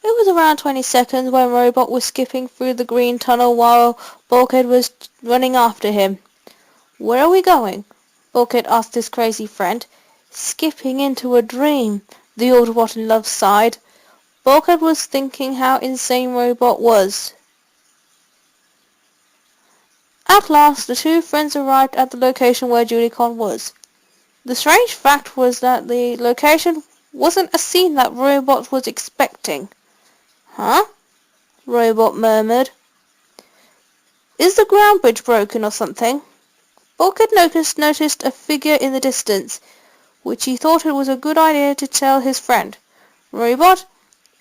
It was around 20 seconds when Robot was skipping through the green tunnel while Bulkhead was running after him. "Where are we going?" Bulkhead asked his crazy friend. "Skipping into a dream," the Autobot in love sighed. Bulkhead was thinking how insane Robot was. At last, the two friends arrived at the location where Julicon was. The strange fact was that the location wasn't a scene that Robot was expecting. "Huh?" Robot murmured. "Is the ground bridge broken or something?" Bulkhead noticed a figure in the distance, which he thought it was a good idea to tell his friend. "Robot,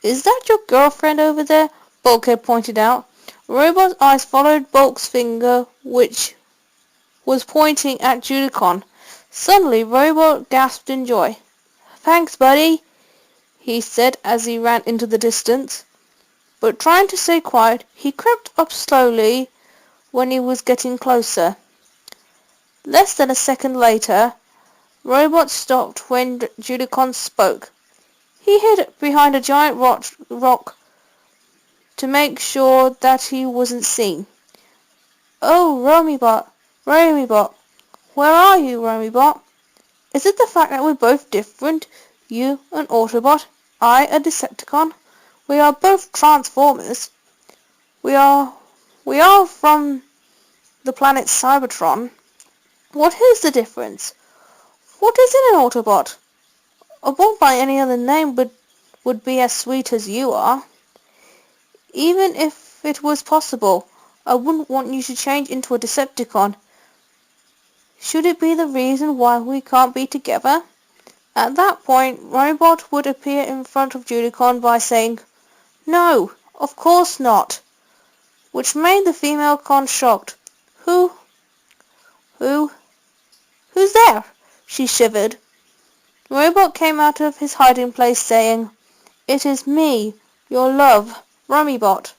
is that your girlfriend over there?" Bulkhead pointed out. Robot's eyes followed Bulk's finger, which was pointing at Julicon. Suddenly, Robot gasped in joy. "Thanks, buddy," he said as he ran into the distance. But trying to stay quiet, he crept up slowly when he was getting closer. Less than a second later, Robot stopped when Julicon spoke. He hid behind a giant rock to make sure that he wasn't seen. "Oh, Romibot, where are you, Romibot? Is it the fact that we're both different? You an Autobot, I a Decepticon? We are both Transformers. We are from the planet Cybertron. What is the difference? What is in an Autobot? A bot by any other name would be as sweet as you are. Even if it was possible, I wouldn't want you to change into a Decepticon. Should it be the reason why we can't be together?" At that point, Robot would appear in front of Julicon by saying, "No, of course not," which made the female con shocked. Who, who's there?" she shivered. Robot came out of his hiding place saying, "It is me, your love, Romibot."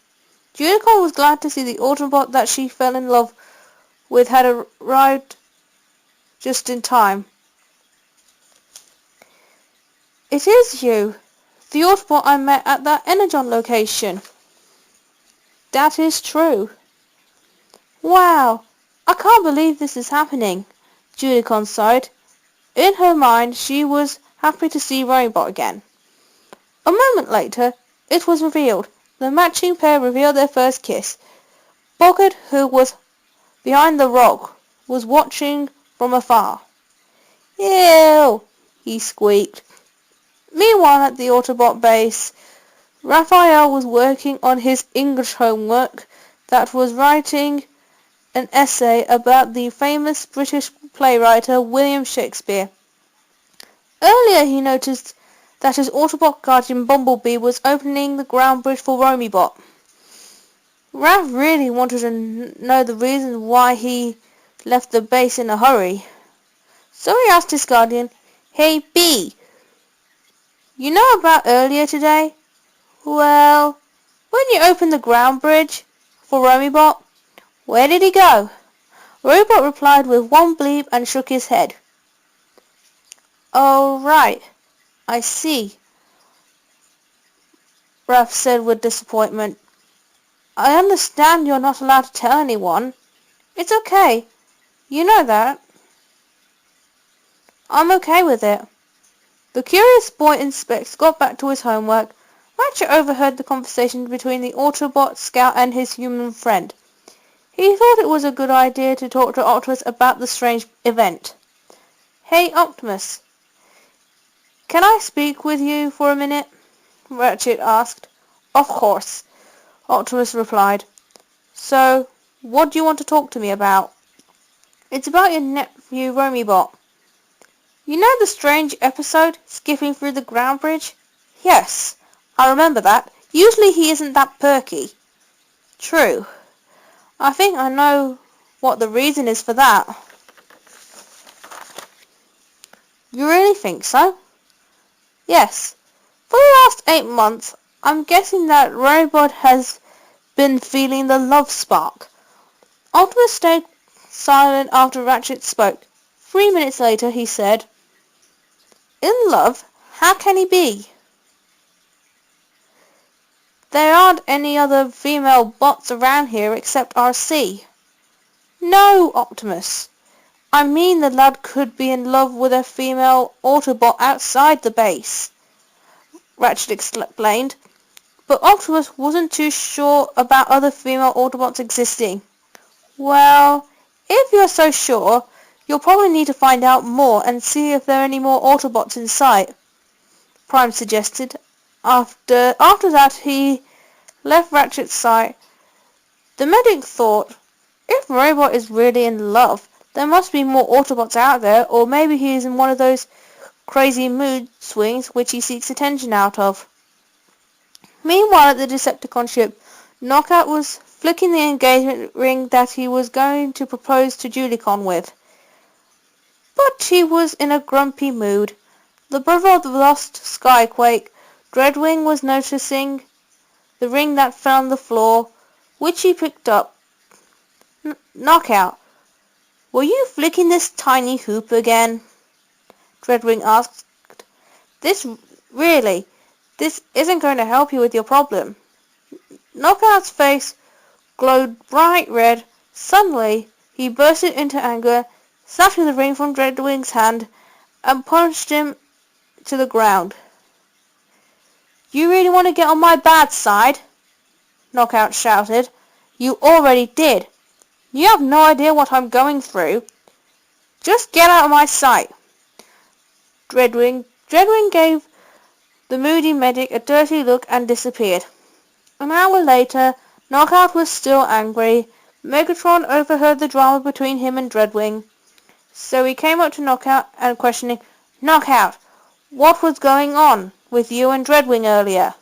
Julicon was glad to see the Autobot that she fell in love with had arrived just in time. "It is you, the Autobot I met at that Energon location." "That is true." "Wow, I can't believe this is happening," Julicon sighed. In her mind, she was happy to see Romibot again. A moment later, it was revealed. The matching pair revealed their first kiss. Bulkhead, who was behind the rock, was watching from afar. "Ew," he squeaked. Meanwhile, at the Autobot base, Raphael was working on his English homework that was writing an essay about the famous British playwright William Shakespeare. Earlier he noticed that his Autobot guardian Bumblebee was opening the ground bridge for Romibot. Raph really wanted to know the reason why he left the base in a hurry. So he asked his guardian, "Hey B, you know about earlier today? Well, when you opened the ground bridge for Romibot, where did he go?" Robot replied with one bleep and shook his head. "Oh, right. I see," Raph said with disappointment. "I understand you're not allowed to tell anyone. It's okay. You know that. I'm okay with it." The curious boy in specs got back to his homework. Ratchet overheard the conversation between the Autobot scout and his human friend. He thought it was a good idea to talk to Optimus about the strange event. "Hey, Optimus, can I speak with you for a minute?" Ratchet asked. "Of course," Optimus replied. "So, what do you want to talk to me about?" "It's about your nephew Romibot. You know the strange episode, skipping through the ground bridge?" "Yes, I remember that. Usually he isn't that perky." "True. I think I know what the reason is for that." "You really think so?" "Yes. For the last 8 months, I'm guessing that Romibot has been feeling the love spark." Optimus stayed silent after Ratchet spoke. 3 minutes later, he said, "In love? How can he be?" There aren't any other female bots around here except RC. No, Optimus. I mean the lad could be in love with a female Autobot outside the base, Ratchet explained. But Optimus wasn't too sure about other female Autobots existing. Well, if you're so sure, you'll probably need to find out more and see if there are any more Autobots in sight, Prime suggested. After that, he left Ratchet's side. The medic thought, if Romibot is really in love, there must be more Autobots out there, or maybe he is in one of those crazy mood swings which he seeks attention out of. Meanwhile, at the Decepticon ship, Knockout was flicking the engagement ring that he was going to propose to Julicon with. But he was in a grumpy mood. The brother of the lost Skyquake, Dreadwing, was noticing the ring that fell on the floor, which he picked up. Knockout, were you flicking this tiny hoop again? Dreadwing asked. This isn't going to help you with your problem. Knockout's face glowed bright red. Suddenly, he bursted into anger, snatching the ring from Dreadwing's hand, and punched him to the ground. You really want to get on my bad side? Knockout shouted. You already did. You have no idea what I'm going through. Just get out of my sight. Dreadwing gave the moody medic a dirty look and disappeared. An hour later, Knockout was still angry. Megatron overheard the drama between him and Dreadwing, so he came up to Knockout and questioning, Knockout, what was going on with you and Dreadwing earlier?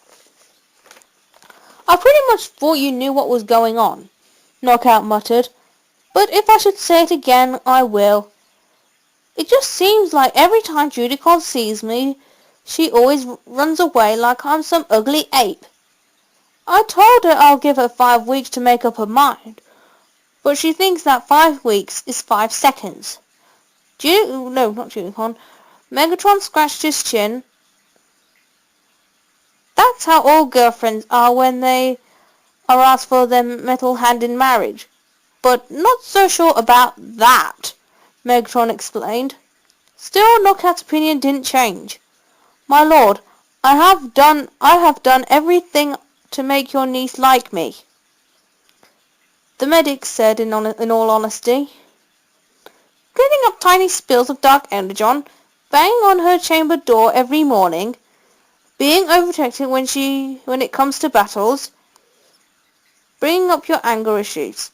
I pretty much thought you knew what was going on, Knockout muttered, but if I should say it again, I will. It just seems like every time Julicon sees me, she always runs away like I'm some ugly ape. I told her I'll give her 5 weeks to make up her mind, but she thinks that 5 weeks is 5 seconds. Not Julicon. Megatron scratched his chin. That's how all girlfriends are when they are asked for their metal hand in marriage. But not so sure about that, Megatron explained. Still, Knockout's opinion didn't change. My lord, I have done everything to make your niece like me, the medic said in all honesty. Cleaning up tiny spills of dark energon, banging on her chamber door every morning, being overprotective when it comes to battles, bringing up your anger issues,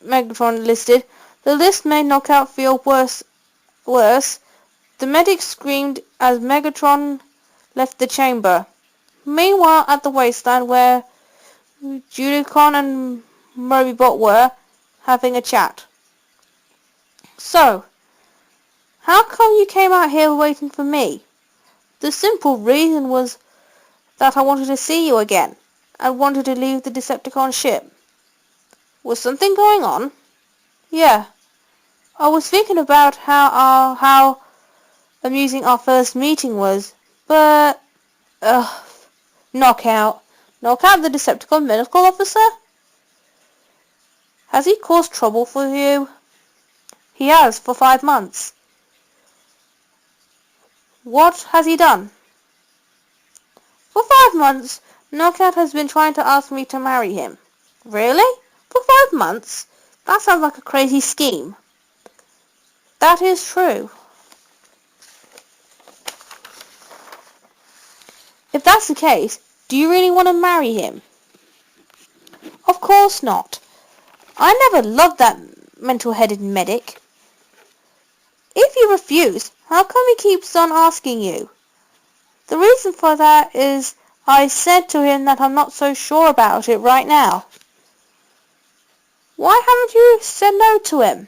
Megatron listed. The list made Knockout feel worse. The medic screamed as Megatron left the chamber. Meanwhile, at the wasteland where Julicon and Romibot were having a chat. So, how come you came out here waiting for me? The simple reason was that I wanted to see you again, and wanted to leave the Decepticon ship. Was something going on? Yeah. I was thinking about how amusing our first meeting was, but... Knockout the Decepticon medical officer? Has he caused trouble for you? He has, for 5 months. What has he done? For 5 months, Knockout has been trying to ask me to marry him. Really? For 5 months? That sounds like a crazy scheme. That is true. If that's the case, do you really want to marry him? Of course not. I never loved that mental-headed medic. If you refuse, how come he keeps on asking you? The reason for that is I said to him that I'm not so sure about it right now. Why haven't you said no to him?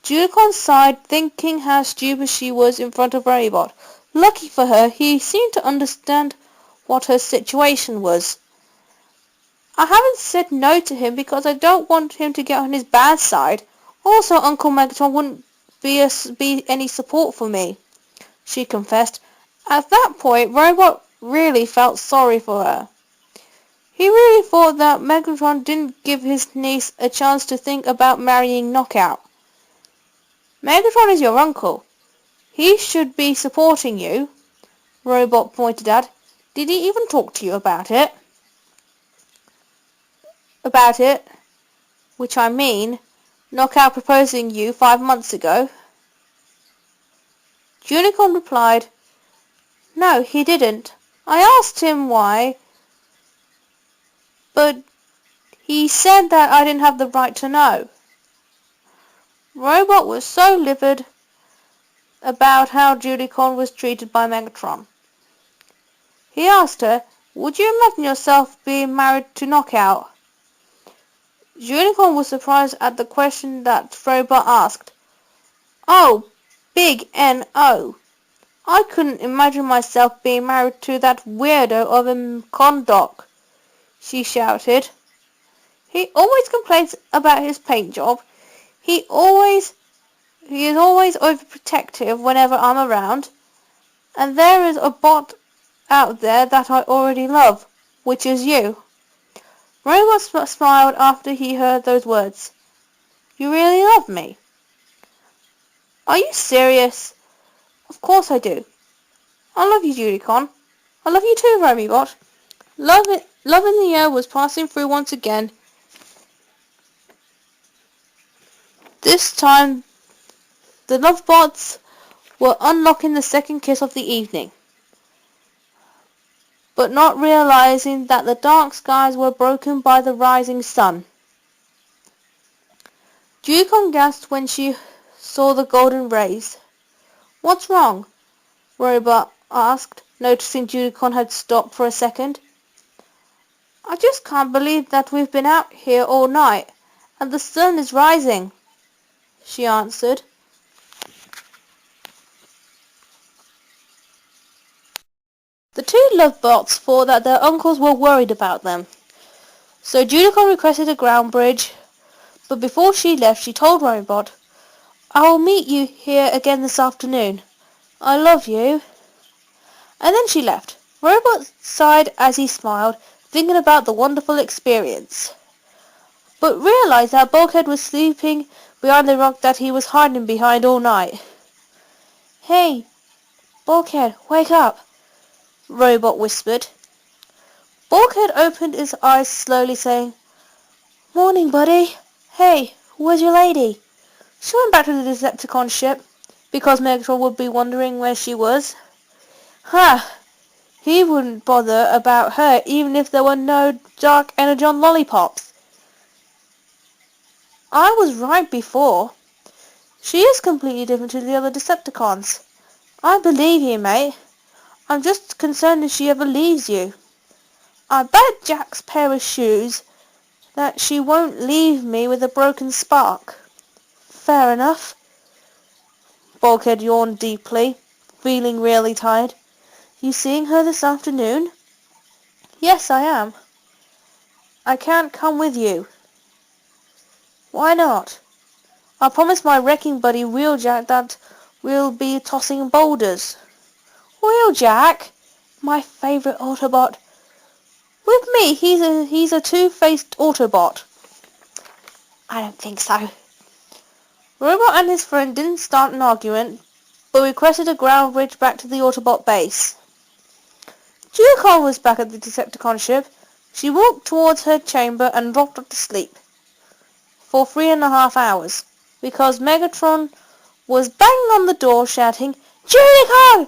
Julicon sighed, thinking how stupid she was in front of Romibot. Lucky for her, he seemed to understand what her situation was. I haven't said no to him because I don't want him to get on his bad side. Also, Uncle Megatron wouldn't be any support for me, she confessed. At that point, Romibot really felt sorry for her. He really thought that Megatron didn't give his niece a chance to think about marrying Knockout. Megatron is your uncle. He should be supporting you, Robot pointed out. Did he even talk to you about it? About it? Which I mean, Knockout proposing you 5 months ago. Julicon replied, No, he didn't. I asked him why, but he said that I didn't have the right to know. Robot was so livid about how Julicon was treated by Megatron. He asked her, Would you imagine yourself being married to Knockout? Julicon was surprised at the question that Robot asked. Oh, big N-O. I couldn't imagine myself being married to that weirdo of a Condoc, she shouted. He always complains about his paint job. He is always overprotective whenever I'm around. And there is a bot out there that I already love, which is you. Robot smiled after he heard those words. You really love me? Are you serious? Of course I do. I love you, Julicon. I love you too, Romibot. Love in the air was passing through once again. This time, the Lovebots were unlocking the second kiss of the evening, but not realizing that the dark skies were broken by the rising sun. Julicon gasped when she saw the golden rays. What's wrong? Robot asked, noticing Julicon had stopped for a second. I just can't believe that we've been out here all night, and the sun is rising, she answered. The two Lovebots thought that their uncles were worried about them, so Julicon requested a ground bridge, but before she left she told Romibot, I will meet you here again this afternoon. I love you. And then she left. Robot sighed as he smiled, thinking about the wonderful experience, but realized that Bulkhead was sleeping behind the rock that he was hiding behind all night. Hey, Bulkhead, wake up, Robot whispered. Bulkhead opened his eyes slowly, saying, Morning, buddy. Hey, where's your lady? She went back to the Decepticon ship, because Megatron would be wondering where she was. He wouldn't bother about her even if there were no Dark Energon lollipops. I was right before. She is completely different to the other Decepticons. I believe you, mate. I'm just concerned if she ever leaves you. I bet Jack's pair of shoes that she won't leave me with a broken spark. Fair enough. Bulkhead yawned deeply, feeling really tired. You seeing her this afternoon? Yes, I am. I can't come with you. Why not? I promised my wrecking buddy Wheeljack that we'll be tossing boulders. Wheeljack? My favourite Autobot. With me, he's a two-faced Autobot. I don't think so. Robot and his friend didn't start an argument, but requested a ground bridge back to the Autobot base. Julicon was back at the Decepticon ship. She walked towards her chamber and dropped off to sleep for 3.5 hours, because Megatron was banging on the door shouting, Julicon!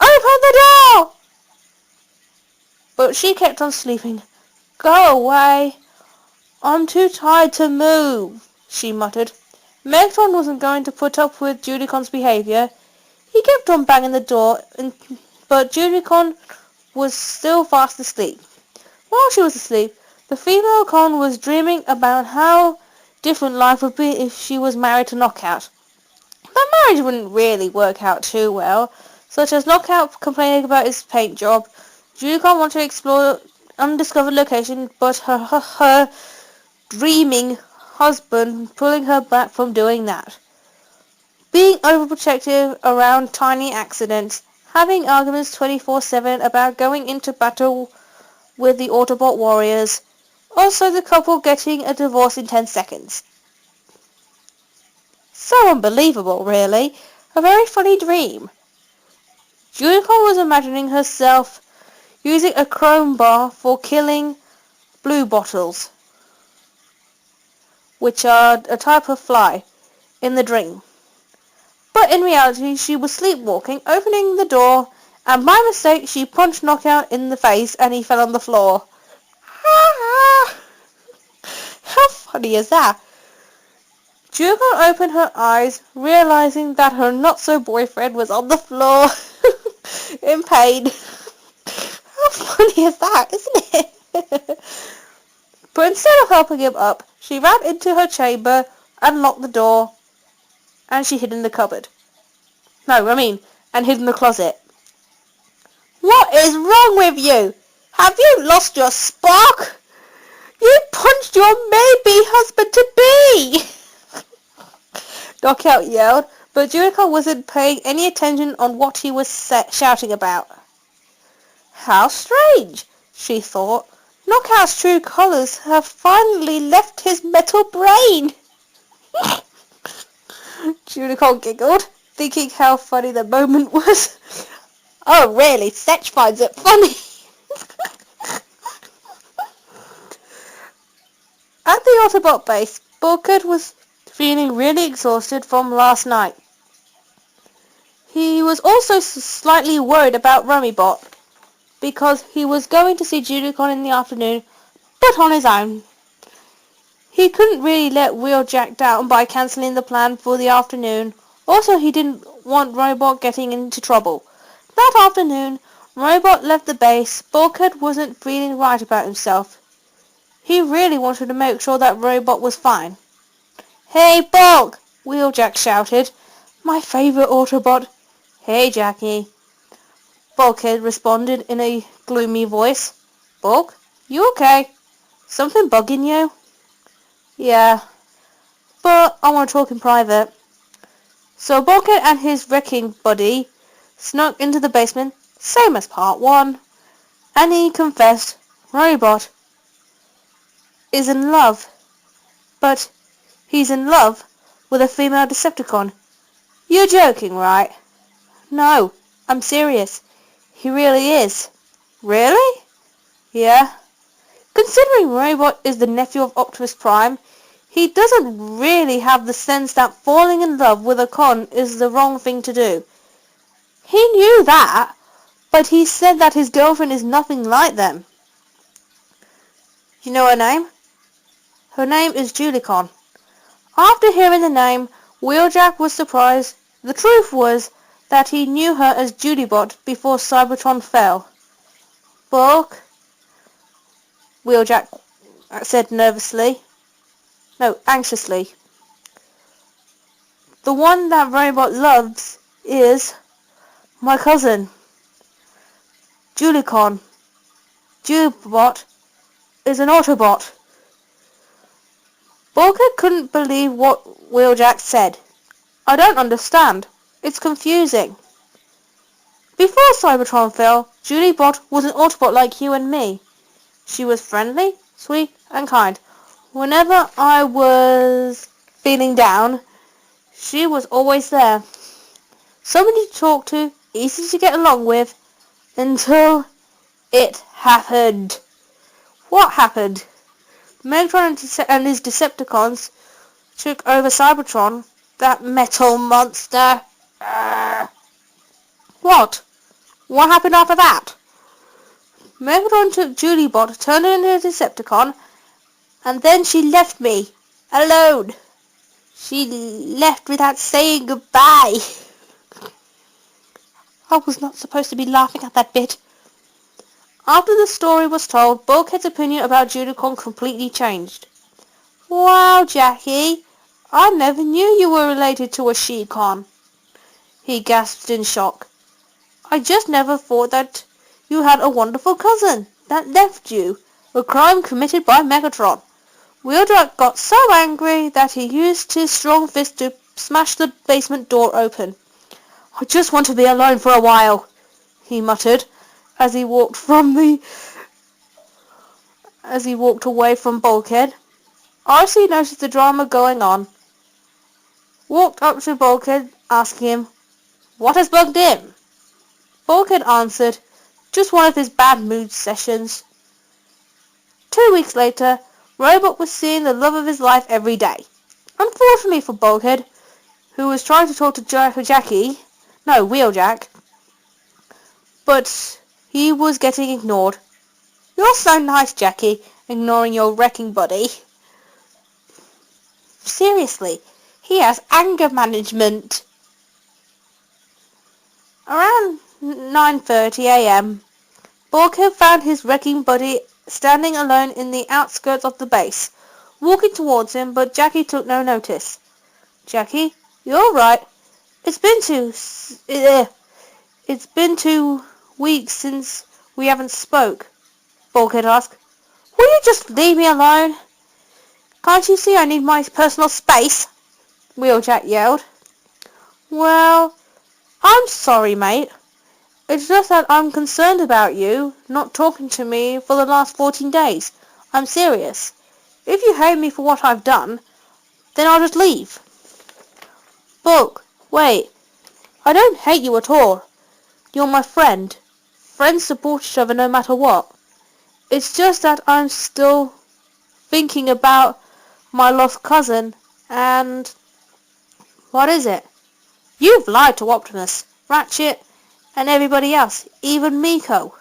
Open the door! But she kept on sleeping. Go away. I'm too tired to move, she muttered. Megatron wasn't going to put up with Julicon's behaviour. He kept on banging the door, but Julicon was still fast asleep. While she was asleep, the female con was dreaming about how different life would be if she was married to Knockout. But marriage wouldn't really work out too well, such as Knockout complaining about his paint job. Julicon wanted to explore undiscovered location, but her dreaming husband pulling her back from doing that. Being overprotective around tiny accidents, having arguments 24/7 about going into battle with the Autobot warriors. Also the couple getting a divorce in 10 seconds. So unbelievable, really. A very funny dream. Julicon was imagining herself using a crowbar for killing blue bottles, which are a type of fly, in the dream. But in reality, she was sleepwalking, opening the door, and by mistake she punched Knockout in the face and he fell on the floor. How funny is that? Julicon opened her eyes, realizing that her not-so-boyfriend was on the floor in pain. How funny is that, isn't it? But instead of helping him up, she ran into her chamber and locked the door, and she hid in the cupboard. And hid in the closet. What is wrong with you? Have you lost your spark? You punched your maybe husband-to-be! Knockout yelled, but Julicon wasn't paying any attention on what he was shouting about. How strange, she thought. Knockout's true colours have finally left his metal brain. Julicon giggled, thinking how funny the moment was. Oh really, Setch finds it funny. At the Autobot base, Bulkhead was feeling really exhausted from last night. He was also slightly worried about Romibot, because he was going to see Julicon in the afternoon, but on his own. He couldn't really let Wheeljack down by cancelling the plan for the afternoon. Also, he didn't want Romibot getting into trouble. That afternoon, Romibot left the base. Bulkhead wasn't feeling right about himself. He really wanted to make sure that Romibot was fine. Hey, Bulk! Wheeljack shouted. My favourite Autobot. Hey, Jackie. Bulkhead responded in a gloomy voice. Bulk, you okay? Something bugging you? Yeah, but I want to talk in private. So Bulkhead and his wrecking buddy snuck into the basement, same as part 1, and he confessed Romibot is in love, but he's in love with a female Decepticon. You're joking, right? No, I'm serious. He really is. Really? Yeah. Considering Romibot is the nephew of Optimus Prime, he doesn't really have the sense that falling in love with a con is the wrong thing to do. He knew that, but he said that his girlfriend is nothing like them. You know her name? Her name is Julicon. After hearing the name, Wheeljack was surprised. The truth was that he knew her as Julibot before Cybertron fell. Bulk, Wheeljack said anxiously. The one that Romibot loves is my cousin, Julicon. Julibot is an Autobot. Bulkhead couldn't believe what Wheeljack said. I don't understand. It's confusing. Before Cybertron fell, Julibot was an Autobot like you and me. She was friendly, sweet, and kind. Whenever I was feeling down, she was always there. Somebody to talk to, easy to get along with, until it happened. What happened? Megatron and his Decepticons took over Cybertron, that metal monster. What? What happened after that? Megatron took Julibot, turned her into a Decepticon, and then she left me alone. She left without saying goodbye. I was not supposed to be laughing at that bit. After the story was told, Bulkhead's opinion about Julicon completely changed. Wow, Jackie, I never knew you were related to a she-con. He gasped in shock. I just never thought that you had a wonderful cousin that left you, a crime committed by Megatron. Wheeljack got so angry that he used his strong fist to smash the basement door open. I just want to be alone for a while, he muttered as he walked from the as he walked away from Bulkhead. RC noticed the drama going on, walked up to Bulkhead, asking him, "What has bugged him?" Bulkhead answered, "Just one of his bad mood sessions." 2 weeks later, Romibot was seeing the love of his life every day. Unfortunately for Bulkhead, who was trying to talk to Wheeljack, but he was getting ignored. "You're so nice, Jackie, ignoring your wrecking buddy." Seriously, he has anger management. Around 9:30 a.m., Bulkhead found his wrecking buddy standing alone in the outskirts of the base, walking towards him, but Jackie took no notice. "Jackie, you all right? It's been 2 weeks since we haven't spoke," Bulkhead asked. "Will you just leave me alone? Can't you see I need my personal space?" Wheeljack yelled. "Well, I'm sorry, mate. It's just that I'm concerned about you not talking to me for the last 14 days. I'm serious. If you hate me for what I've done, then I'll just leave." "Bulk, wait. I don't hate you at all. You're my friend. Friends support each other no matter what. It's just that I'm still thinking about my lost cousin, and..." "What is it?" "You've lied to Optimus, Ratchet, and everybody else, even Miko."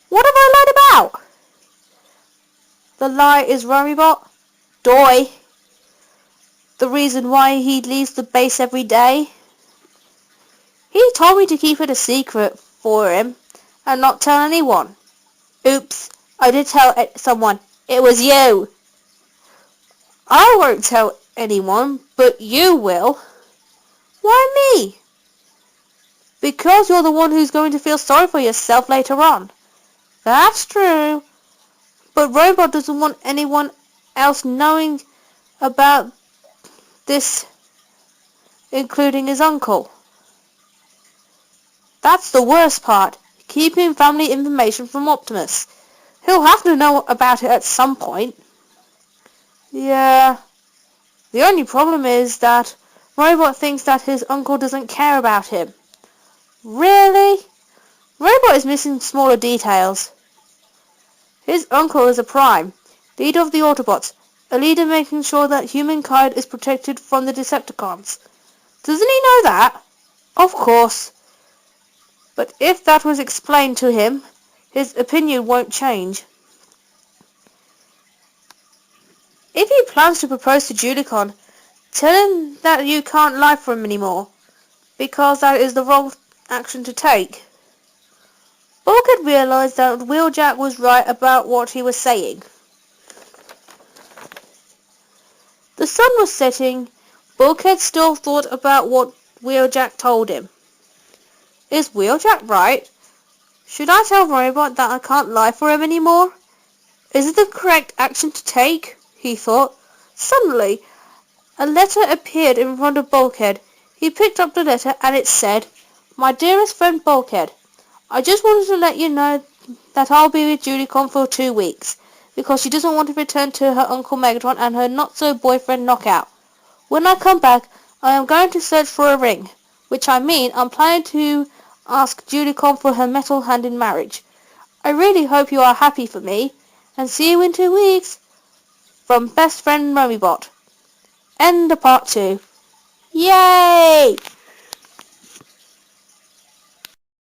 "What have I lied about?" "The lie is Romibot. Doi. The reason why he leaves the base every day. He told me to keep it a secret for him and not tell anyone." "Oops, I did tell someone. It was you." "I won't tell anyone, but you will." "Why me?" "Because you're the one who's going to feel sorry for yourself later on." "That's true. But Romibot doesn't want anyone else knowing about this, including his uncle." "That's the worst part, keeping family information from Optimus. He'll have to know about it at some point." "Yeah. The only problem is that Romibot thinks that his uncle doesn't care about him." "Really?" "Romibot is missing smaller details. His uncle is a Prime, leader of the Autobots, a leader making sure that humankind is protected from the Decepticons. Doesn't he know that?" "Of course. But if that was explained to him, his opinion won't change." "If he plans to propose to Julicon, tell him that you can't lie for him anymore, because that is the wrong action to take." Bulkhead realized that Wheeljack was right about what he was saying. The sun was setting. Bulkhead still thought about what Wheeljack told him. Is Wheeljack right? Should I tell Romibot that I can't lie for him anymore? Is it the correct action to take? He thought. Suddenly, a letter appeared in front of Bulkhead. He picked up the letter and it said, "My dearest friend Bulkhead, I just wanted to let you know that I'll be with Julicon for 2 weeks, because she doesn't want to return to her Uncle Megatron and her not-so-boyfriend Knockout. When I come back, I am going to search for a ring, which I mean I'm planning to ask Julicon for her metal hand in marriage. I really hope you are happy for me, and see you in 2 weeks. From best friend Romibot." End of part 2. Yay!